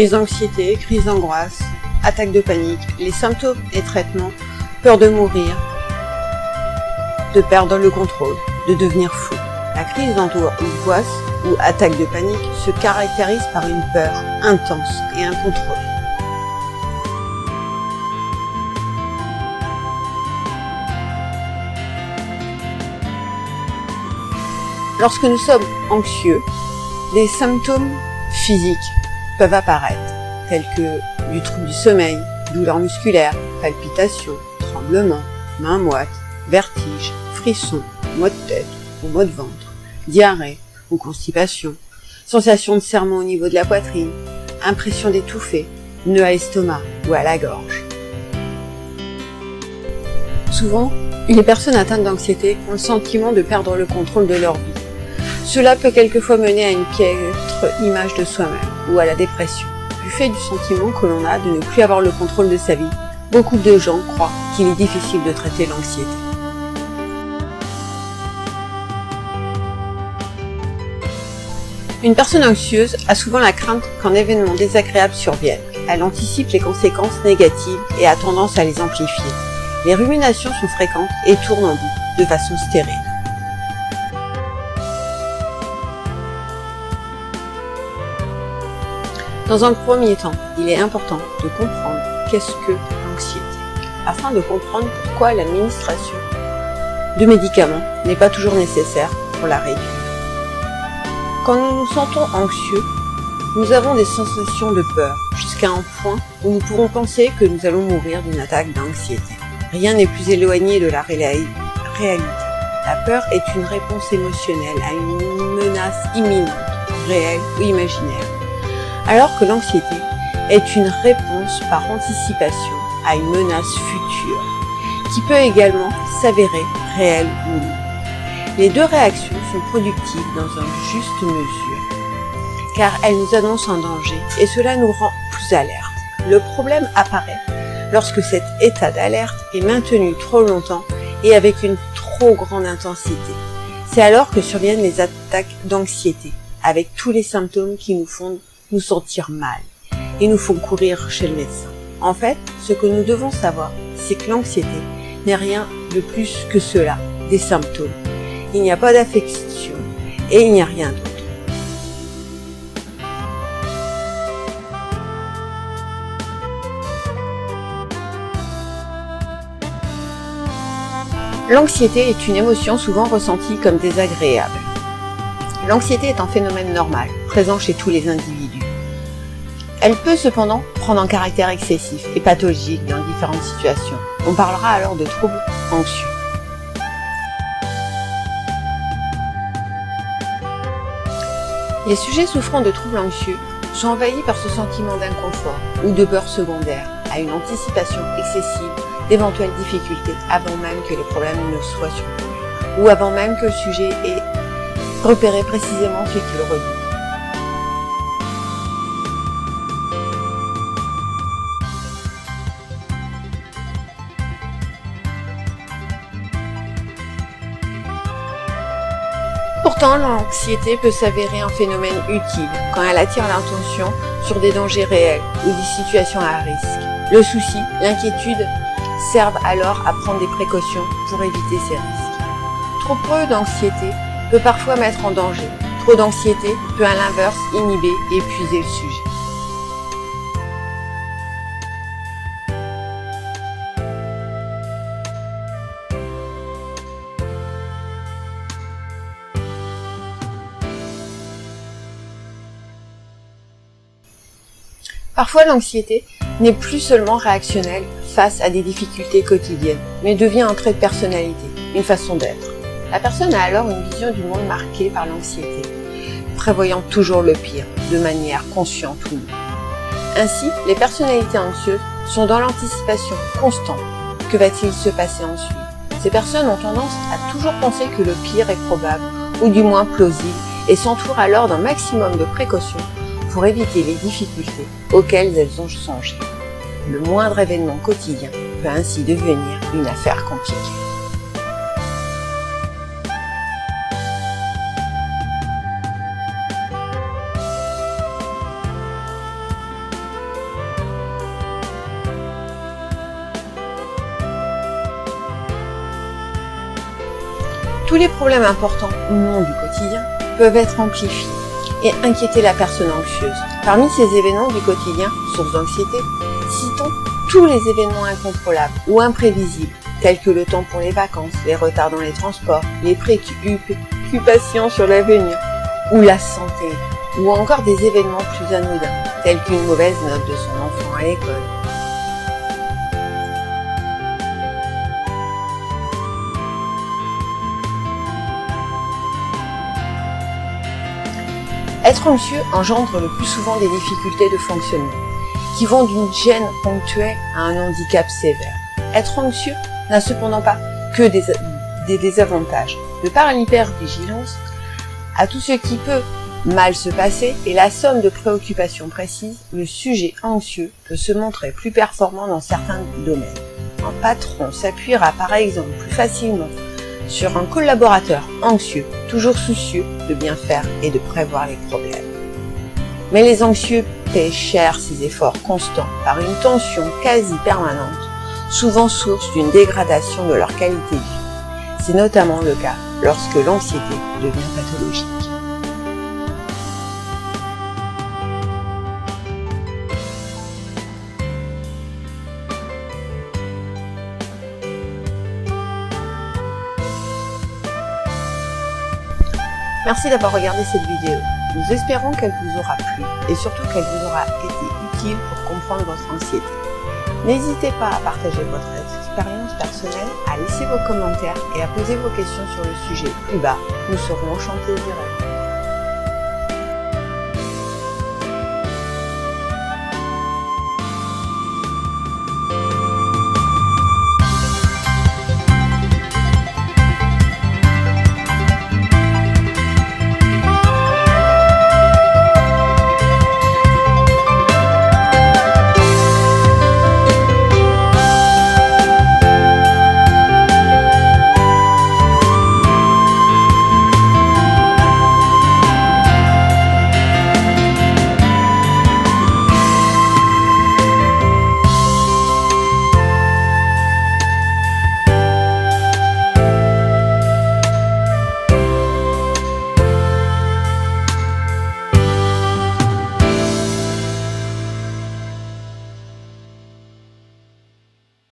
Crise d'anxiété, crise d'angoisse, attaque de panique, les symptômes et traitements, peur de mourir, de perdre le contrôle, de devenir fou. La crise d'angoisse ou attaque de panique se caractérise par une peur intense et incontrôlée. Lorsque nous sommes anxieux, des symptômes physiques peuvent apparaître, tels que du trouble du sommeil, douleurs musculaires, palpitations, tremblements, mains moites, vertiges, frissons, maux de tête ou maux de ventre, diarrhée ou constipation, sensation de serrement au niveau de la poitrine, impression d'étouffer, nœud à l'estomac ou à la gorge. Souvent, les personnes atteintes d'anxiété ont le sentiment de perdre le contrôle de leur vie. Cela peut quelquefois mener à une piètre image de soi-même ou à la dépression. Du fait du sentiment que l'on a de ne plus avoir le contrôle de sa vie, beaucoup de gens croient qu'il est difficile de traiter l'anxiété. Une personne anxieuse a souvent la crainte qu'un événement désagréable survienne. Elle anticipe les conséquences négatives et a tendance à les amplifier. Les ruminations sont fréquentes et tournent en boucle de façon stérile. Dans un premier temps, il est important de comprendre qu'est-ce que l'anxiété, afin de comprendre pourquoi l'administration de médicaments n'est pas toujours nécessaire pour la réduire. Quand nous nous sentons anxieux, nous avons des sensations de peur, jusqu'à un point où nous pourrons penser que nous allons mourir d'une attaque d'anxiété. Rien n'est plus éloigné de la réalité. La peur est une réponse émotionnelle à une menace imminente, réelle ou imaginaire. Alors que l'anxiété est une réponse par anticipation à une menace future, qui peut également s'avérer réelle ou non. Les deux réactions sont productives dans une juste mesure, car elles nous annoncent un danger et cela nous rend plus alertes. Le problème apparaît lorsque cet état d'alerte est maintenu trop longtemps et avec une trop grande intensité. C'est alors que surviennent les attaques d'anxiété, avec tous les symptômes qui nous font nous sentir mal et nous font courir chez le médecin. En fait, ce que nous devons savoir, c'est que l'anxiété n'est rien de plus que cela, des symptômes. Il n'y a pas d'affection et il n'y a rien d'autre. L'anxiété est une émotion souvent ressentie comme désagréable. L'anxiété est un phénomène normal, présent chez tous les individus. Elle peut cependant prendre un caractère excessif et pathologique dans différentes situations. On parlera alors de troubles anxieux. Les sujets souffrant de troubles anxieux sont envahis par ce sentiment d'inconfort ou de peur secondaire, à une anticipation excessive d'éventuelles difficultés avant même que les problèmes ne soient survenus, ou avant même que le sujet ait repéré précisément ce qu'il redoute. Pourtant, l'anxiété peut s'avérer un phénomène utile quand elle attire l'attention sur des dangers réels ou des situations à risque. Le souci, l'inquiétude servent alors à prendre des précautions pour éviter ces risques. Trop peu d'anxiété peut parfois mettre en danger. Trop d'anxiété peut à l'inverse inhiber et épuiser le sujet. Parfois, l'anxiété n'est plus seulement réactionnelle face à des difficultés quotidiennes, mais devient un trait de personnalité, une façon d'être. La personne a alors une vision du monde marquée par l'anxiété, prévoyant toujours le pire, de manière consciente ou non. Ainsi, les personnalités anxieuses sont dans l'anticipation constante. Que va-t-il se passer ensuite? Ces personnes ont tendance à toujours penser que le pire est probable, ou du moins plausible, et s'entourent alors d'un maximum de précautions pour éviter les difficultés auxquelles elles ont songé. Le moindre événement quotidien peut ainsi devenir une affaire compliquée. Tous les problèmes importants ou non du quotidien peuvent être amplifiés et inquiéter la personne anxieuse. Parmi ces événements du quotidien, sources d'anxiété, citons tous les événements incontrôlables ou imprévisibles, tels que le temps pour les vacances, les retards dans les transports, les préoccupations sur l'avenir, ou la santé, ou encore des événements plus anodins, tels qu'une mauvaise note de son enfant à l'école. Être anxieux engendre le plus souvent des difficultés de fonctionnement, qui vont d'une gêne ponctuelle à un handicap sévère. Être anxieux n'a cependant pas que des désavantages. De par l'hypervigilance, à tout ce qui peut mal se passer et la somme de préoccupations précises, le sujet anxieux peut se montrer plus performant dans certains domaines. Un patron s'appuiera par exemple plus facilement sur un collaborateur anxieux, toujours soucieux de bien faire et de prévoir les problèmes. Mais les anxieux paient cher ces efforts constants par une tension quasi permanente, souvent source d'une dégradation de leur qualité de vie. C'est notamment le cas lorsque l'anxiété devient pathologique. Merci d'avoir regardé cette vidéo. Nous espérons qu'elle vous aura plu et surtout qu'elle vous aura été utile pour comprendre votre anxiété. N'hésitez pas à partager votre expérience personnelle, à laisser vos commentaires et à poser vos questions sur le sujet plus bas. Nous serons enchantés d'y répondre.